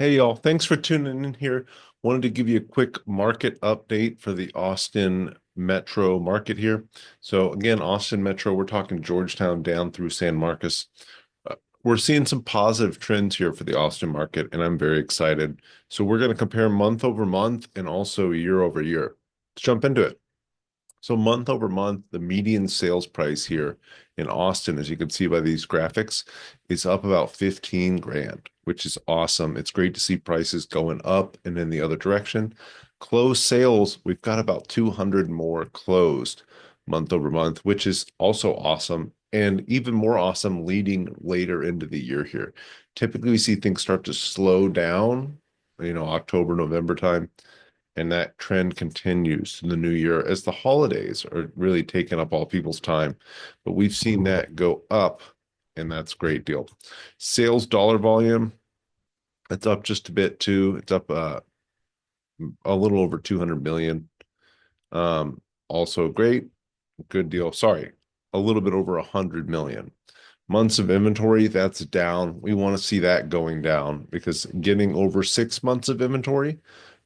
Hey y'all, thanks for tuning in here. Wanted to give you a quick market update for the Austin Metro market here. So again, Austin Metro, we're talking Georgetown down through San Marcos. Uh, we're seeing some positive trends here for the Austin market, and I'm very excited. So we're going to compare month over month and also year over year. Let's jump into it. So month over month, the median sales price here in Austin, as you can see by these graphics, is up about 15 grand, which is awesome. It's great to see prices going up and in the other direction. Closed sales, we've got about 200 more closed month over month, which is also awesome. And even more awesome leading later into the year here. Typically, we see things start to slow down, October, November time, and that trend continues in the new year as the holidays are really taking up all people's time. But we've seen that go up, and that's a great deal. Sales dollar volume, it's up just a bit too. It's up a little over 200 million. Also great, good deal. Sorry, a little bit over 100 million. Months of inventory, that's down. We want to see that going down because getting over 6 months of inventory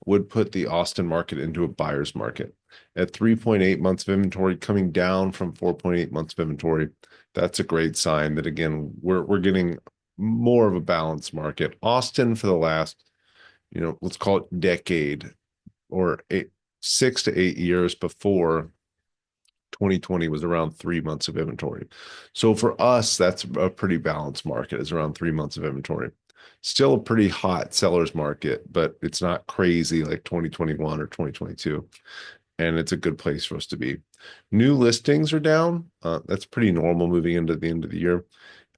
would put the Austin market into a buyer's market. At 3.8 months of inventory, coming down from 4.8 months of inventory, that's a great sign that again, we're getting more of a balanced market. Austin for the last, let's call it decade or 6 to 8 years before 2020 was around 3 months of inventory. So for us, that's a pretty balanced market, is around 3 months of inventory. Still a pretty hot seller's market, but it's not crazy like 2021 or 2022. And it's a good place for us to be. New listings are down. That's pretty normal moving into the end of the year.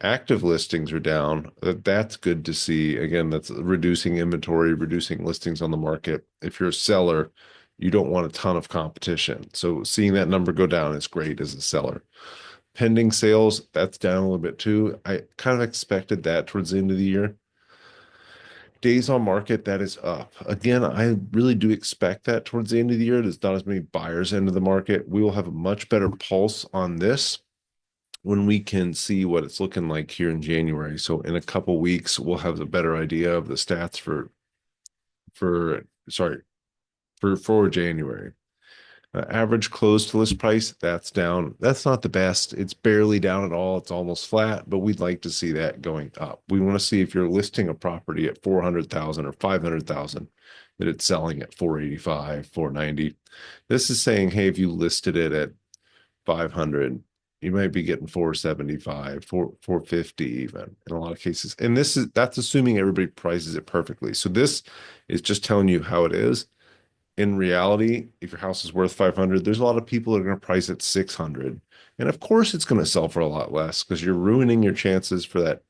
Active listings are down. That's good to see. Again, that's reducing inventory, reducing listings on the market. If you're a seller, you don't want a ton of competition. So seeing that number go down is great as a seller. Pending sales, that's down a little bit too. I kind of expected that towards the end of the year. Days on market, that is up. Again, I really do expect that towards the end of the year. There's not as many buyers into the market. We will have a much better pulse on this when we can see what it's looking like here in January. So in a couple weeks, we'll have a better idea of the stats for sorry for January. Average close to list price, that's down. That's not the best. It's barely down at all. It's almost flat, but we'd like to see that going up. We want to see if you're listing a property at 400,000 or 500,000, that it's selling at 485, 490. This is saying, hey, if you listed it at 500, you might be getting 475, 450 even in a lot of cases. And that's assuming everybody prices it perfectly. So this is just telling you how it is. In reality, if your house is worth 500, there's a lot of people that are going to price it 600. And of course it's going to sell for a lot less because you're ruining your chances for that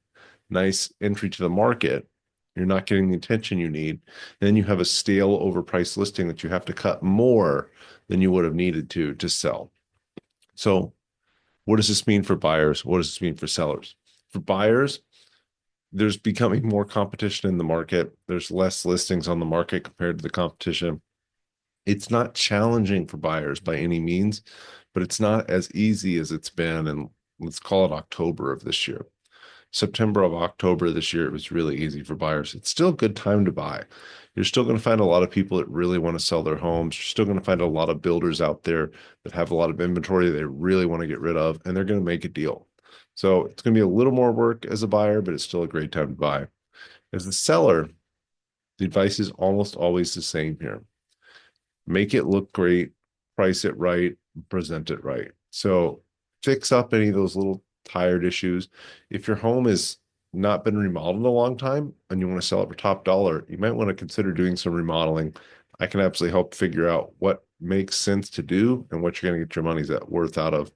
nice entry to the market. You're not getting the attention you need. And then you have a stale overpriced listing that you have to cut more than you would have needed to sell. So what does this mean for buyers? What does this mean for sellers? For buyers, there's becoming more competition in the market. There's less listings on the market compared to the competition. It's not challenging for buyers by any means, but it's not as easy as it's been in, let's call it October of this year. September of October this year, it was really easy for buyers. It's still a good time to buy. You're still going to find a lot of people that really want to sell their homes. You're still going to find a lot of builders out there that have a lot of inventory they really want to get rid of, and they're going to make a deal. So it's going to be a little more work as a buyer, but it's still a great time to buy. As a seller, the advice is almost always the same here. Make it look great, price it right, present it right. So fix up any of those little tired issues. If your home has not been remodeled in a long time and you want to sell it for top dollar, you might want to consider doing some remodeling. I can absolutely help figure out what makes sense to do and what you're going to get your money's worth out of.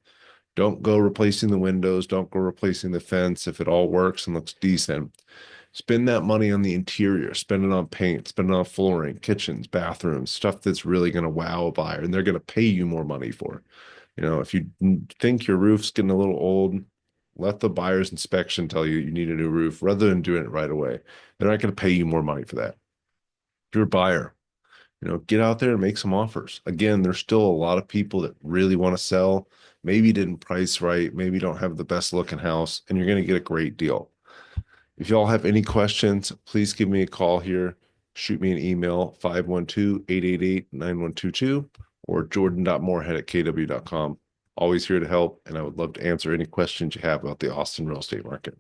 Don't go replacing the windows. Don't go replacing the fence if it all works and looks decent. Spend that money on the interior, spend it on paint, spend it on flooring, kitchens, bathrooms, stuff that's really going to wow a buyer and they're going to pay you more money for. If you think your roof's getting a little old, let the buyer's inspection tell you you need a new roof rather than doing it right away. They're not going to pay you more money for that. If you're a buyer, get out there and make some offers. Again, there's still a lot of people that really want to sell, maybe didn't price right, maybe don't have the best looking house, and you're going to get a great deal. If y'all have any questions, please give me a call here. Shoot me an email, 512-888-9122 or jordan.moorhead@kw.com. Always here to help, and I would love to answer any questions you have about the Austin real estate market.